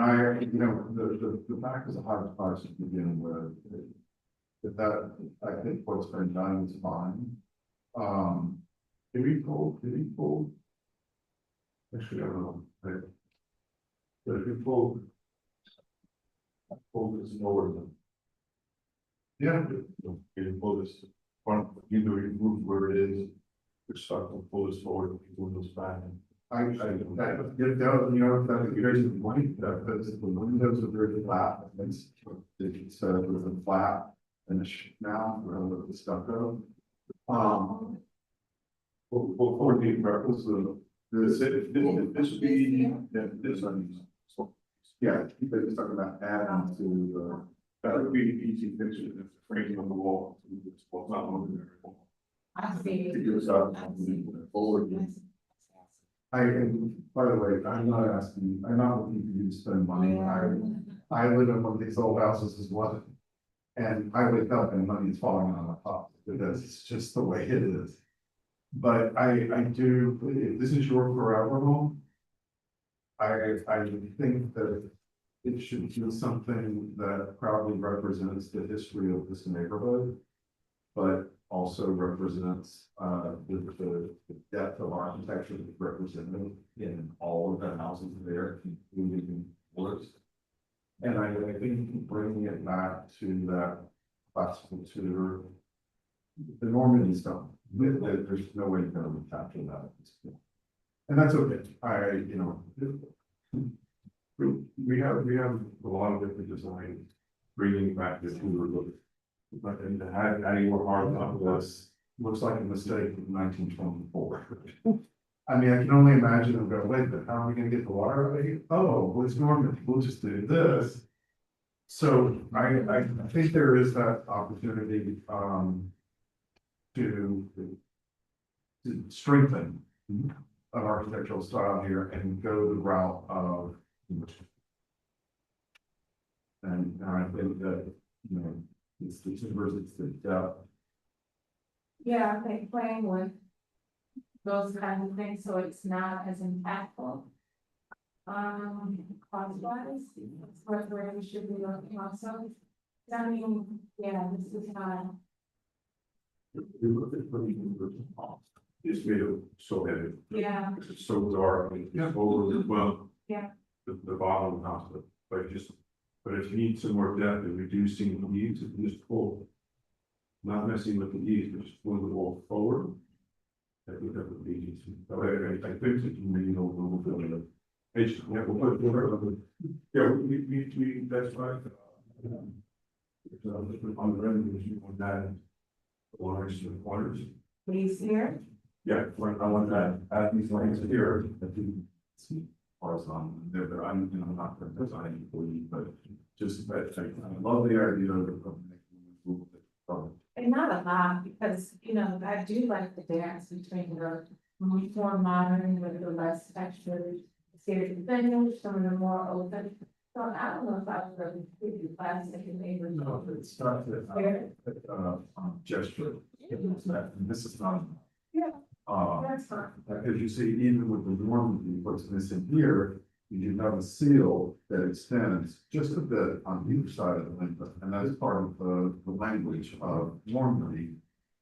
the back is a hard price to begin with. But that, I think what's been done is fine. Can we pull? Actually, I don't know. But if you pull this lower than. Yeah, you can pull this front, either remove where it is, which start to pull this forward, pull this back. That's a great point, because the windows are very flat, it's with a flat finish now, with the stucco. For the purpose of this would be, this one. Yeah, but it's talking about adding to that would be an easy fix if the framing on the wall, it's not moving there. I see. To give us out forward. And by the way, I'm not looking for you to spend money. I live in one of these old houses as well. And I wake up and money is falling on my top, because it's just the way it is. But I do, if this is your forever home, I think that it should be something that proudly represents the history of this neighborhood, but also represents the depth of architecture that's represented in all of the houses there, including Woods. And I think bringing it back to that classical Tudor, the Normandy style, there's no way you're going to capture that at this point. And that's okay. We have a lot of different designs, bringing back this Tudor look. But adding more hard top of this looks like a mistake in 1924. I mean, I can only imagine them go, wait, but how are we gonna get the water out of here? Oh, well, it's Normandy, we'll just do this. So I think there is that opportunity to strengthen an architectural style here and go the route of. And I think that, it's the timbers, it's the depth. Yeah, I think playing with those kinds of things, so it's not as impactful. Cost-wise, that's where we should be looking also. I mean, yeah, this is not. We look at the it's made it so heavy. Yeah. It's so dark, and it's over, well. Yeah. The bottom of the house, but if you need some more depth and reducing the eaves, you can just pull. Not messing with the eaves, but just pull the wall forward. I think that would be easy. I think that you may know a little bit of. We, that's right. On the rendering, you want that. Lines to the corners. Please here. Yeah, I want that, add these lines here, that you see, horizontal, I'm not the design employee, but just, I love the idea of making it. And not a lot, because, I do like the dance between the more modern with the less textured series of finish, some of the more open. So I don't know if I would really do plastic and maybe. No, it's not gesture. This is not. Yeah. That's fine. Because you see, even with the Normandy, what's missing here You have a seal that extends just a bit on either side of the window, and that is part of the language of Normandy.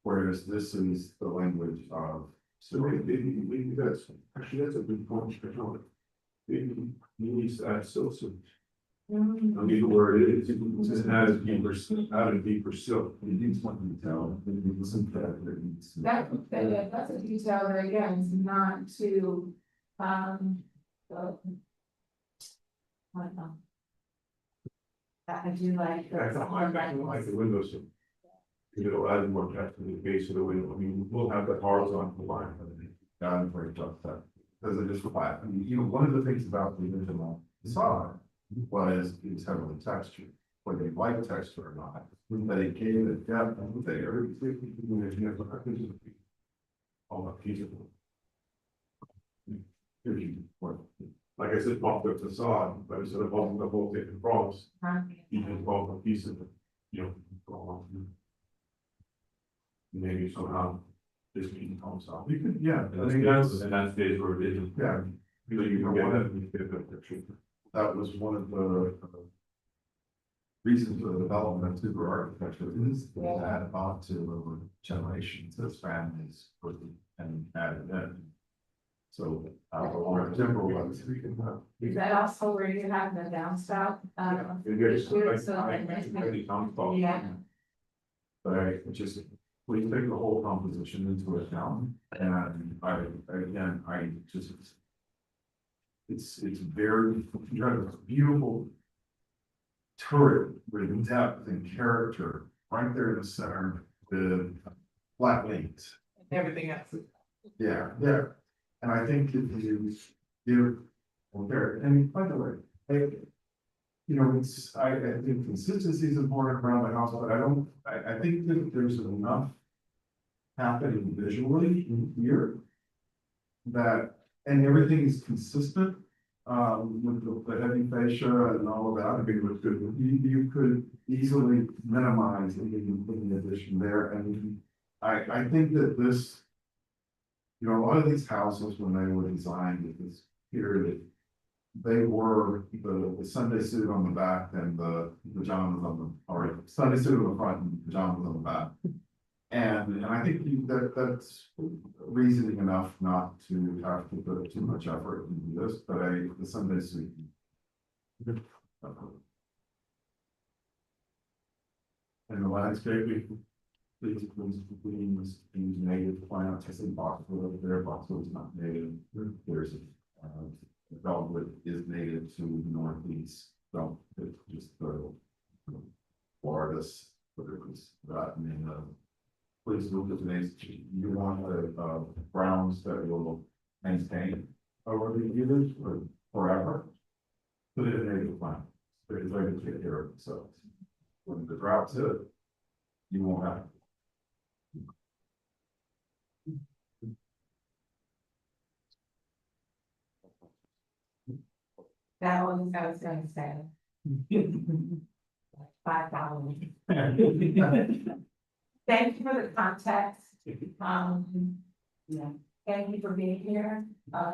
Whereas this is the language of. So maybe that's, actually, that's a good point, maybe you need to add silk. I mean, the word is, it's just add a deeper silk. It needs one detail, it needs some fact, it needs. That's a detail that again is not to, I do like. I like the windows. It'll add more depth to the base of the window, I mean, we'll have that horizontal line. I'm very tough that, because it is flat, I mean, one of the things about the original facade was it was heavily textured, whether you like texture or not, but it gave it depth there. All feasible. Like I said, bump the facade, but instead of bumping the whole thing across, you just bump a piece of it, maybe somehow this meeting comes out. You could, yeah, I And think that's, that's, and that's days where it isn't. yeah, You can get it, you get that picture. that was one of the reasons for the development of Tudor architecture is to add on to over generations as families put and added in. So, or temporal ones. Is that also where you have the downspout? Yeah. But I just, we take the whole composition into account, and I just. It's very, you have a beautiful turret with depth and character right there in the center, the flat wings. Everything else. Yeah, yeah, and I think if you give, well, there, and by the way, it's, I think consistency is important around the house, but I think that there's enough happening visually in here that, and everything is consistent, with the heavy fascia and all of that, I mean, it was good. You could easily minimize any addition there, and I think that this, a lot of these houses, when they were designed at this period, they were the Sunday suit on the back and the pajamas on the, or Sunday suit on the front and pajamas on the back. And I think that's reasoning enough not to have to put too much effort into this, but the Sunday suit. And the landscaping, please use native plants, I say boxwood over there, boxwood is not native, there's dogwood is native to the northeast, so it's just the Florida's, whether it was that, I mean, please look at the names, you want the browns that will maintain over the years or forever. Put it in native plant, it's going to take care of itself. When the droughts hit, you won't have. That one, I was gonna say. $5. Thank you for the context. Yeah, thank you for being here.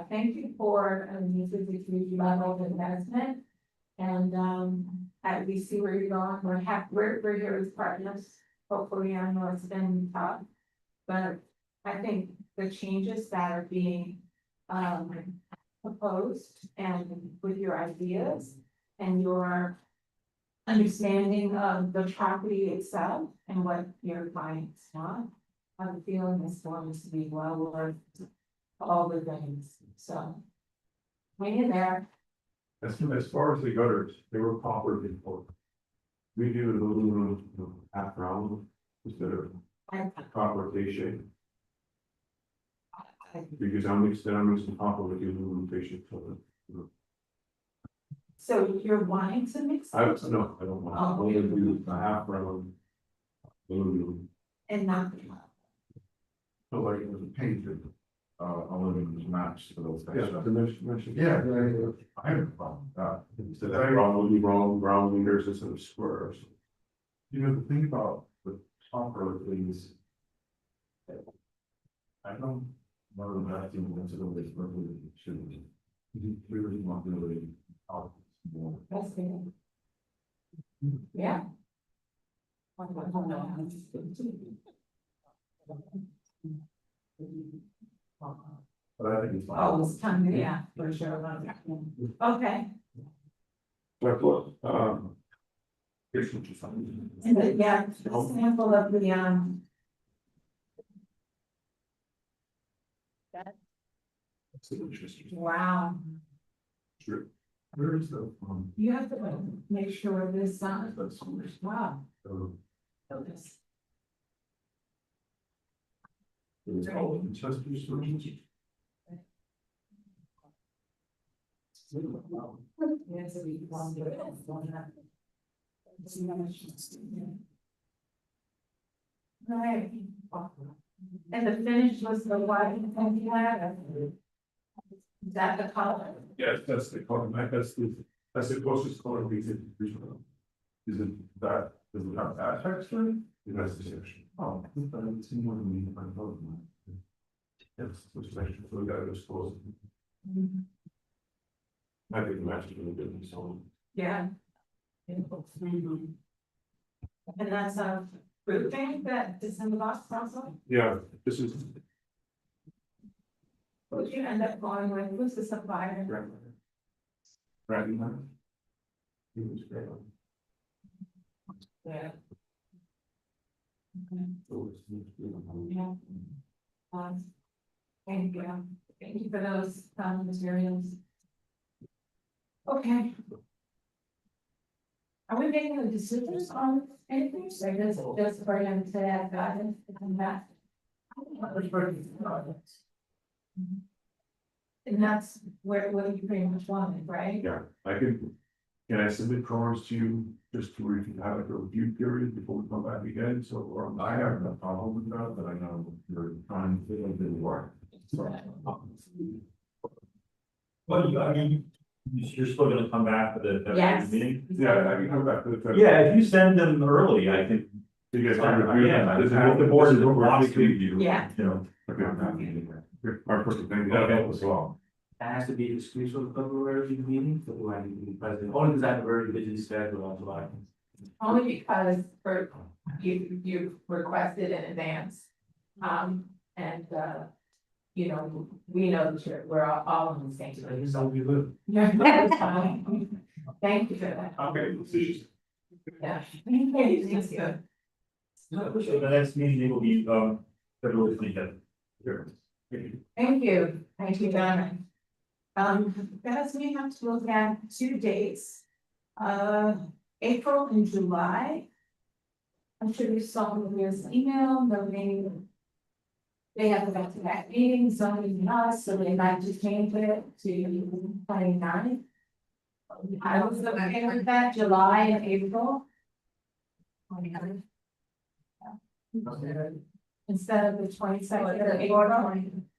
Thank you for, this is a huge level of investment. And, as we see where you're going, we're here as partners. Hopefully, I know it's been tough. But I think the changes that are being, proposed and with your ideas and your understanding of the property itself and what your clients want. I have a feeling this one is to be well worth all the things, so. Hang in there. As far as the gutters, they were copper before. We do the aluminum half round instead of copper K shape. Because I'm mixing copper with the aluminum K shape. So you're wanting to mix I it don't want, Oh, I only do a half round. Aluminum, and not. So like it was painted, aluminum is matched to those. yeah, the mesh. Yeah, I have a problem with that. So that round would be round meters instead of squares. The thing about the copper is. I don't know that even necessarily really should be. We really want really out more. That's good. Yeah. But I think it's fine. Oh, it's time, yeah, for sure. Okay, But what, here's what you find. and then, yeah, a sample of the, That's the interesting. wow, Sure. Where is the, you have to make sure this, that's. wow. uh, Focus. It's called Chester Surgeons. Yes, we want to. Right. And the finish was the white and black. Is that the color? Yes, that's the color, that's the closest color we could reach. Is it that, does it have that texture? That's the section. Oh, it's more than me, I thought. Yes, which is actually, so we gotta just close. I think the match is really good, so. Yeah. And that's a fruit thing that is in the box also? Yeah, this is. What did you end up going with? Who's the supplier? Brandon. He was great. Yeah. So it's- Yeah. Thank you. Thank you for those materials. Okay. Are we making a decisions on anything? So just for him to have guidance to come back? And that's where you pretty much want it, right? Yeah, can I submit drawings to you just to review, have like a review period before we come back again? So, or I have no problem with that, but I know you're trying to fit into the work. Well, I mean, you're still gonna come back for the Yes. meeting? yeah, I can come back to the. Yeah, if you send them early, I think. You guys can review Yeah, them. This is if what the board this is what we're wants to thinking. review. Yeah. You know, Okay. Our perfect thing, that help as well. That has to be exclusive of February meeting, so do I need to be present, only because I have a very busy schedule on July. Only because for you requested in advance. And you know, we know that we're all on the same page. So we live. Yeah, that's fine. Thank you for that. Okay, this is- Yeah. Thank you. so the next meeting will be, February 25th. Thank you, Donna. Guys, we have to look at 2 dates. April and July. I'm sure you saw this email, noting. They have about to back meetings, zoning us, so they might just change it to 29. I was okay with that, July and April. Instead of the 22nd of April.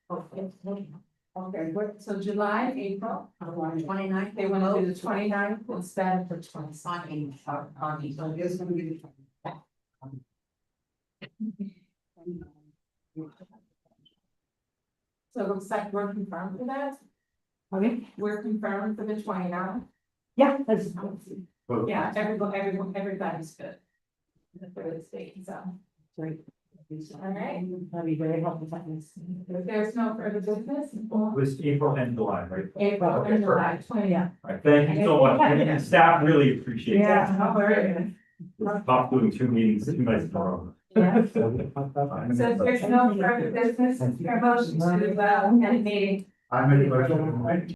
Okay, so July and April. 29th, they want to do the 29th instead of the 22nd. So it's gonna be. So it looks like we're confirmed for that, Okay, we're confirmed for the 29th. yeah, that's. Yeah, everybody's good. For the state, so. Great. All right, That'd be very helpful. Thanks. if there's no further business. It was April and July, right? April Okay, and July, perfect. 20, yeah. All right, thank you so much, and staff really appreciate that. Yeah, no worries. Stop doing 2 meetings, 2 nights in a row. Yeah. So if there's no further business, your motion to, end meeting. I made a motion.